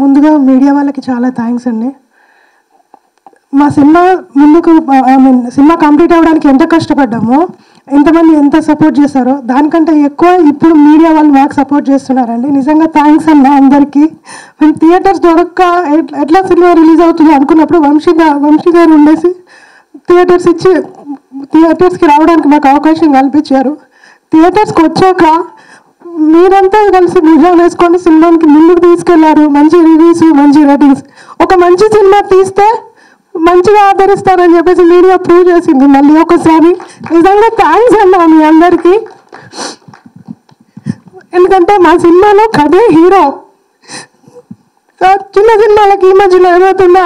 ముందుగా మీడియా వాళ్ళకి చాలా థ్యాంక్స్ అండి. మా సినిమా సినిమా కంప్లీట్ అవ్వడానికి ఎంత కష్టపడ్డామో, ఎంతమంది ఎంత సపోర్ట్ చేశారో దానికంటే ఎక్కువ ఇప్పుడు మీడియా వాళ్ళు మాకు సపోర్ట్ చేస్తున్నారండి. నిజంగా థ్యాంక్స్ అన్న అందరికీ. మేము థియేటర్స్ దొరక్క ఎట్లా సినిమా రిలీజ్ అవుతుంది అనుకున్నప్పుడు వంశీ గారు ఉండేసి థియేటర్స్కి రావడానికి మాకు అవకాశం కల్పించారు. థియేటర్స్కి వచ్చాక మీరంతా కలిసి భుజాలు వేసుకొని సినిమాకి ముందుకు తీసుకెళ్లారు. మంచి రివ్యూస్, మంచి రేటింగ్స్. ఒక మంచి సినిమా తీస్తే మంచిగా ఆదరిస్తారని చెప్పేసి మీడియా ప్రూవ్ చేసింది మళ్ళీ ఒకసారి. నిజంగా థ్యాంక్స్ అన్నా మీ అందరికీ. ఎందుకంటే మా సినిమాలో కథే హీరో. చిన్న సినిమాలకి ఈ మధ్యలో ఏమవుతుందో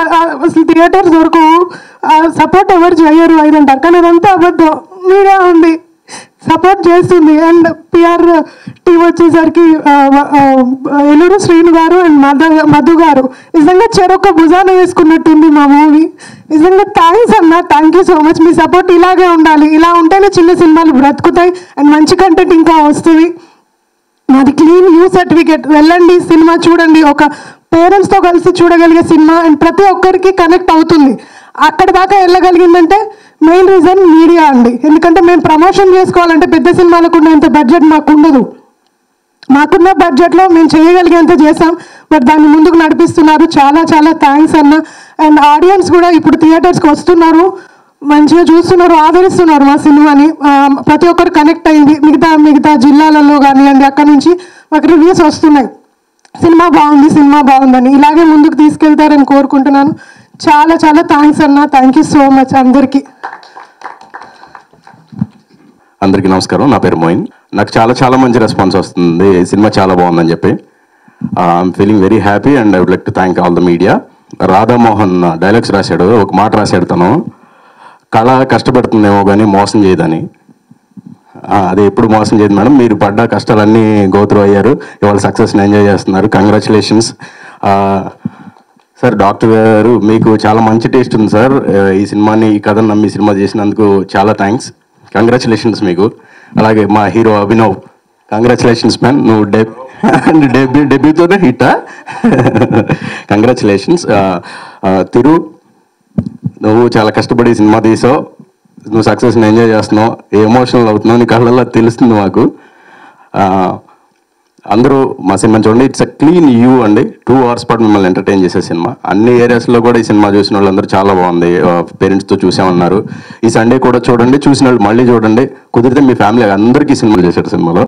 అసలు థియేటర్స్ వరకు సపోర్ట్ ఎవరు చేయరు అని అంటారు, కానీ అదంతా అబద్ధం. మీడియా ఉంది, సపోర్ట్ చేస్తుంది. అండ్ పిఆర్ టీం వచ్చేసరికి ఏలూరు శ్రీను గారు అండ్ మధు గారు నిజంగా చెరొక్క భుజాన వేసుకున్నట్టుంది మా మూవీ. నిజంగా థ్యాంక్స్ అన్న, thank you so much. Me support ఇలాగే ఉండాలి. ఇలా ఉంటేనే చిన్న సినిమాలు బ్రతుకుతాయి అండ్ మంచి కంటెంట్ ఇంకా వస్తుంది. మాది క్లీన్ యూ సర్టిఫికేట్. వెళ్ళండి, సినిమా చూడండి. ఒక పేరెంట్స్తో కలిసి చూడగలిగే సినిమా అండ్ ప్రతి ఒక్కరికి కనెక్ట్ అవుతుంది. అక్కడ దాకా వెళ్ళగలిగిందంటే మెయిన్ రీజన్ మీడియా అండి. ఎందుకంటే మేము ప్రమోషన్ చేసుకోవాలంటే పెద్ద సినిమాలకు ఉన్నంత బడ్జెట్ మాకు ఉండదు. మాకున్న బడ్జెట్లో మేము చేయగలిగేంత చేసాం, బట్ దాన్ని ముందుకు నడిపిస్తున్నారు. చాలా చాలా థ్యాంక్స్ అన్న. అండ్ ఆడియన్స్ కూడా ఇప్పుడు థియేటర్స్కి వస్తున్నారు, మంచిగా చూస్తున్నారు, ఆదరిస్తున్నారు మా సినిమాని. ప్రతి ఒక్కరు కనెక్ట్ అయింది. మిగతా జిల్లాలలో కానివ్వండి, అక్కడ నుంచి మాకు రివ్యూస్ వస్తున్నాయి, సినిమా బాగుందని. ఇలాగే ముందుకు తీసుకెళ్తారని కోరుకుంటున్నాను. చాలా చాలా థ్యాంక్స్ అన్న. థ్యాంక్ యూ సో మచ్ అందరికీ. అందరికీ నమస్కారం. నా పేరు మోయిన్. నాకు చాలా మంచి రెస్పాన్స్ వస్తుంది, సినిమా చాలా బాగుందని చెప్పి. I'm feeling very happy and I would like to thank all the media. Radhamohan dialogues రాశాడు, ఒక మాట రాశాడు తను, కళ కష్టపడుతుందేమో కానీ మోసం చేయదని. అది ఎప్పుడు మోసం చేయదు మేడం. మీరు పడ్డ కష్టాలన్నీ గోత్రు అయ్యారు, ఇవాళ సక్సెస్ని ఎంజాయ్ చేస్తున్నారు. Congratulations sir. డాక్టర్ గారు మీకు చాలా మంచి టేస్ట్ ఉంది సార్. ఈ సినిమాని, ఈ కథను నమ్మి సినిమా చేసినందుకు చాలా థ్యాంక్స్. కంగ్రాచులేషన్స్ మీకు. అలాగే మా హీరో అభినవ్, కంగ్రాచులేషన్స్ మ్యాన్. నువ్వు డెబ్యూతోనే హిట్టా? కంగ్రాచులేషన్స్. తిరు, నువ్వు చాలా కష్టపడి సినిమా తీసావు, నువ్వు సక్సెస్ని ఎంజాయ్ చేస్తున్నావు, ఎమోషనల్ అవుతున్నావు, నీ కళ్ళల్లో తెలుస్తుంది మాకు. అందరూ మా సినిమా చూడండి. ఇట్స్ అ క్లీన్ యూ అండి. 2 hours పాటు మిమ్మల్ని ఎంటర్టైన్ చేసే సినిమా. అన్ని ఏరియాస్లో కూడా ఈ సినిమా చూసిన వాళ్ళందరూ చాలా బాగుంది, పేరెంట్స్తో చూసామన్నారు. ఈ సండే కూడా చూడండి, చూసిన వాళ్ళు మళ్ళీ చూడండి. కుదిరితే మీ ఫ్యామిలీ అందరికీ సినిమాలు చేశారు సినిమాలో.